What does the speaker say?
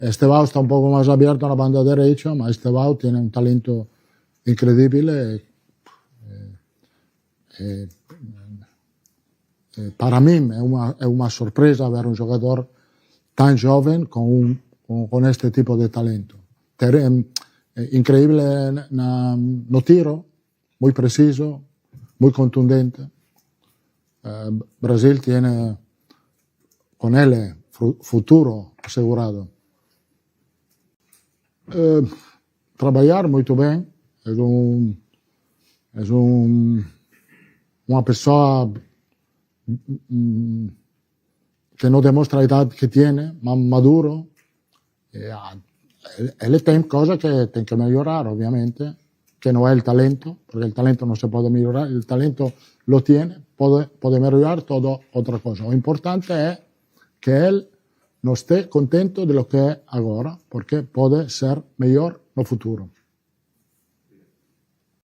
Estevao está un poco más abierto a la banda derecha, ma Estevao tiene un talento incredibile. Para me è una sorpresa avere un giocatore tan joven con este tipo de talento. Increíble no tiro, muy preciso, muy contundente. Brasil tiene con él futuro asegurado. Trabalhar muito bem, uma pessoa que não demonstra a idade que tem, mas maduro. Ele tem coisas que tem que melhorar, obviamente, que não é o talento, porque o talento não se pode melhorar, o talento lo tiene, pode melhorar toda outra coisa. O importante é que ele não esté contento de lo que é agora, porque pode ser melhor no futuro.